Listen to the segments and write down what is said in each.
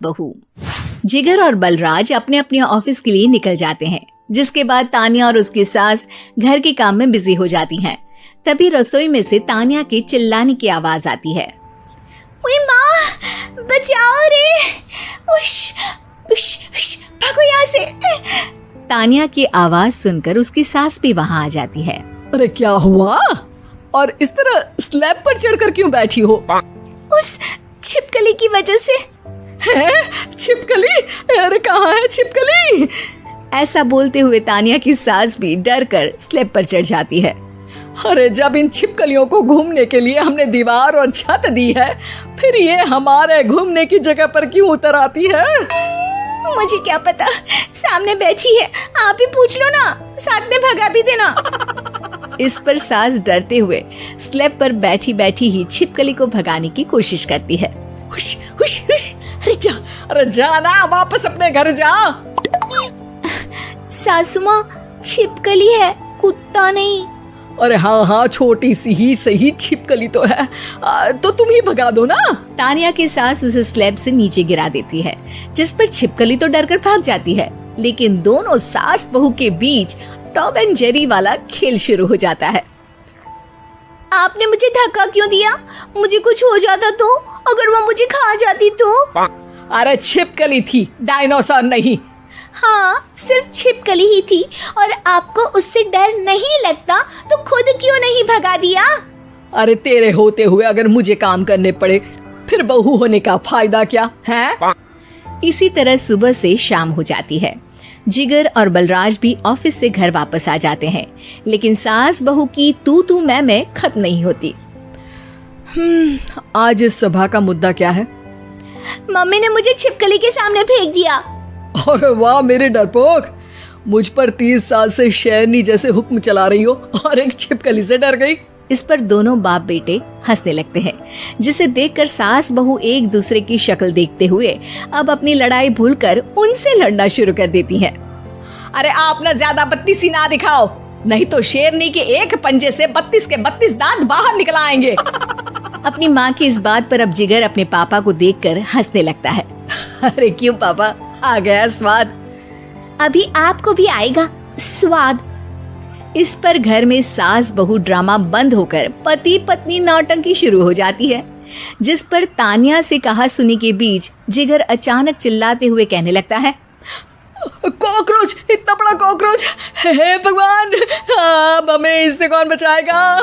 बहू। जिगर और बलराज अपने अपने ऑफिस के लिए निकल जाते हैं, जिसके बाद तान्या और उसकी सास घर के काम में बिजी हो जाती हैं। तभी रसोई में से तान्या के चिल्लाने की आवाज आती है। ओए माँ, बचाओ रे, उश, उश, उश, भागो यहाँ से। तान्या की आवाज सुनकर उसकी सास भी वहाँ आ जाती है। अरे क्या हुआ? और इस तरह स्लैब पर चढ़कर क्यों बैठी हो? उस छिपकली की वजह से। है छिपकली? अरे कहाँ है छिपकली? ऐसा बोलते हुए तान्या की सास भी डर कर स्लैब पर चढ़ जाती है। अरे जब इन छिपकलियों को घूमने के लिए हमने दीवार और छत दी है, फिर ये हमारे घूमने की जगह पर क्यों उतर आती है? मुझे क्या पता, सामने बैठी है, आप ही पूछ लो ना, साथ में भगा भी देना। इस पर सास डरते हुए स्लैब पर बैठी बैठी ही छिपकली को भगाने की कोशिश करती है। हुश, हुश, हुश, अरे जा ना, वापस अपने घर जा। सासू माँ, छिपकली है, कुत्ता नहीं। अरे हाँ, छोटी सी ही सही छिपकली तो है, तो तुम ही भगा दो ना। तान्या की सास उसे स्लैब से नीचे गिरा देती है, जिस पर छिपकली तो डरकर भाग जाती है। लेकिन दोनों सास बहू के बीच टॉम एंड जेरी वाला खेल शुरू हो जाता है। आपने मुझे धक्का क्यों दिया? मुझे कुछ हो जाता तो? अगर वो मुझे खा जाती तो? अरे छिपकली थी, डायनासोर नहीं। हाँ, सिर्फ छिपकली ही थी, और आपको उससे डर नहीं लगता तो खुद क्यों नहीं भगा दिया? अरे तेरे होते हुए अगर मुझे काम करने पड़े, फिर बहू होने का फायदा क्या है? इसी तरह सुबह से शाम हो जाती है। जिगर और बलराज भी ऑफिस से घर वापस आ जाते हैं, लेकिन सास बहू की तू मैं खत्म नहीं होती। आज इस सभा का मुद्दा क्या है? मम्मी ने मुझे छिपकली के सामने फेंक दिया। अरे वाह मेरे डरपोक, मुझ पर 30 साल से शेरनी जैसे हुक्म चला रही हो और एक छिपकली से डर गई। इस पर दोनों बाप बेटे हंसने लगते हैं, जिसे देखकर सास बहू एक दूसरे की शक्ल देखते हुए अब अपनी लड़ाई भूलकर उनसे लड़ना शुरू कर देती हैं। अरे आप ना ज्यादा बत्तीसी ना दिखाओ, नहीं तो शेरनी के एक पंजे से 32 के 32 दांत बाहर निकल आएंगे। अपनी माँ की इस बात पर अब जिगर अपने पापा को देखकर हंसने लगता है। अरे क्यों पापा, आ गया स्वाद? अभी आपको भी आएगा स्वाद। इस पर घर में सास बहू ड्रामा बंद होकर पति पत्नी नौटंकी शुरू हो जाती है, जिस पर तान्या से कहा सुनी के बीच जिगर अचानक चिल्लाते हुए कहने लगता है। कॉकरोच, इतना बड़ा कॉकरोच, हे भगवान, अब हमें इससे कौन बचाएगा?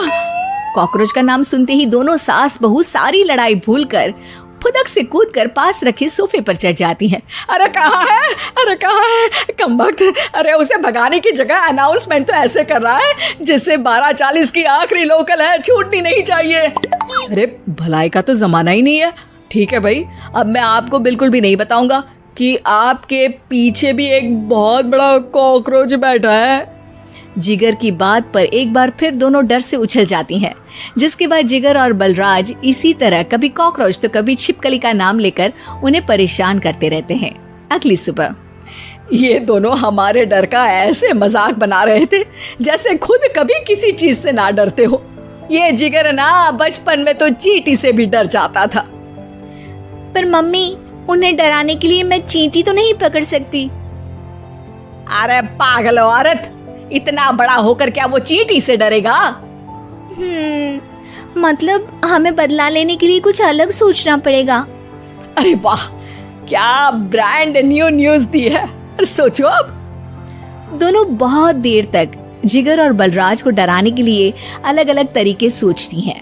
कॉकरोच का नाम सुनते ही दोनों सास बहू सारी लड़ाई भूलकर फुदक से कूदकर पास रखे सोफे पर चढ़ जाती हैं। अरे कहाँ है, अरे कहाँ है कमबख्त? अरे उसे भगाने की जगह अनाउंसमेंट तो ऐसे कर रहा है जिससे 12:40 की आखिरी लोकल है, छूटनी नहीं चाहिए। अरे भलाई का तो जमाना ही नहीं है। ठीक है भाई, अब मैं आपको बिल्कुल भी नहीं बताऊंगा कि आपके पीछे भी एक बहुत बड़ा कॉकरोच बैठा है। जिगर की बात पर एक बार फिर दोनों डर से उछल जाती हैं, जिसके बाद जिगर और बलराज इसी तरह कभी कॉकरोच तो कभी छिपकली का नाम लेकर उन्हें परेशान करते रहते हैं। अगली सुबह ये दोनों हमारे डर का ऐसे मजाक बना रहे थे जैसे खुद कभी किसी चीज से ना डरते हो। ये जिगर ना बचपन में तो चींटी से भी डर जाता था। पर मम्मी, उन्हें डराने के लिए मैं चींटी तो नहीं पकड़ सकती। अरे पागल औरत, इतना बड़ा होकर क्या वो चींटी से डरेगा? मतलब हमें बदला लेने के लिए कुछ अलग सोचना पड़ेगा। अरे वाह, क्या ब्रांड न्यू न्यूज दी है। सोचो अब। दोनों बहुत देर तक जिगर और बलराज को डराने के लिए अलग अलग तरीके सोचती हैं,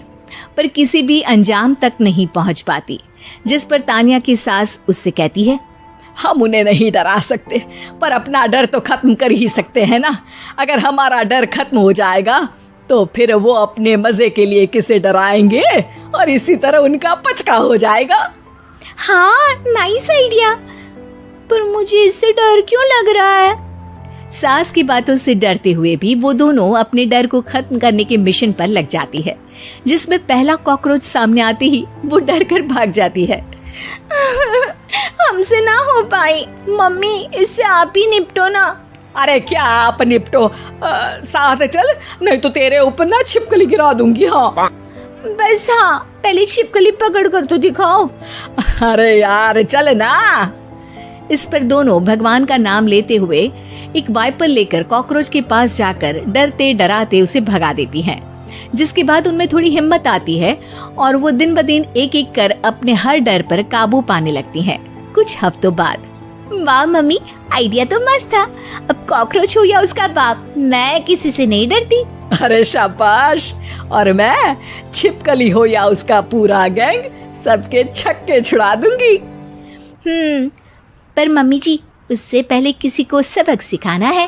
पर किसी भी अंजाम तक नहीं पहुंच पाती, जिस पर तान्या की सास उससे कहती है। हम उन्हें नहीं डरा सकते, पर अपना डर तो खत्म कर ही सकते हैं ना। अगर हमारा डर खत्म हो जाएगा तो फिर वो अपने मजे के लिए किसे डराएंगे और इसी तरह उनका पचका हो जाएगा। हाँ, नाइस आइडिया, पर मुझे इससे डर क्यों लग रहा है? सास की बातों से डरते हुए भी वो दोनों अपने डर को खत्म करने के मिशन पर लग जाती है, जिसमें पहला कॉकरोच सामने आते ही वो डर कर भाग जाती है। हमसे ना हो पाई मम्मी, इससे आप ही निपटो ना। अरे क्या आप निपटो, साथ चल, नहीं तो तेरे ऊपर ना छिपकली गिरा दूंगी। हाँ बस, हाँ पहले छिपकली पकड़ कर तो दिखाओ। अरे यार चल ना। इस पर दोनों भगवान का नाम लेते हुए एक वाइपर लेकर कॉकरोच के पास जाकर डरते डराते उसे भगा देती हैं। जिसके बाद उनमें थोड़ी हिम्मत आती है और वो दिन ब दिन एक एक कर अपने हर डर पर काबू पाने लगती हैं। कुछ हफ्तों बाद, वाह मम्मी, आइडिया तो मस्त था। अब कॉकरोच हो या उसका बाप, मैं किसी से नहीं डरती। अरे शाबाश। और मैं छिपकली हो या उसका पूरा गैंग, सबके छक्के छुड़ा दूंगी। पर मम्मी जी, उससे पहले किसी को सबक सिखाना है।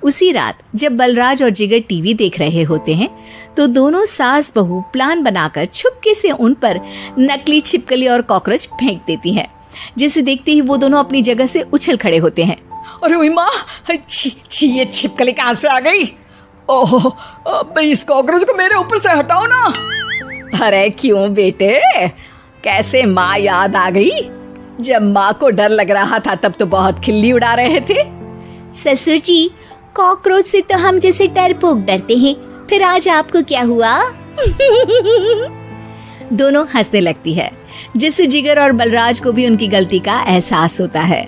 उसी रात जब बलराज और जिगर टीवी देख रहे होते हैं तो दोनों सास बहू प्लान बनाकर छुपके से उन पर नकली छिपकली और कॉकरोच फेंक देती हैं, जिसे देखते ही वो दोनों अपनी जगह से उछल खड़े होते हैं। अरे ओए माँ, छी ये छिपकली कहाँ से आ गई? ओह, अब इस कॉकरोच को मेरे ऊपर से हटाओ ना। अरे क्यों बेटे, कैसे माँ याद आ गई? जब माँ को डर लग रहा था तब तो बहुत खिल्ली उड़ा रहे थे। ससुर जी, कॉकरोच से तो हम जैसे डरपोक डरते हैं, फिर आज आपको क्या हुआ? दोनों हंसने लगती है, जिससे जिगर और बलराज को भी उनकी गलती का एहसास होता है।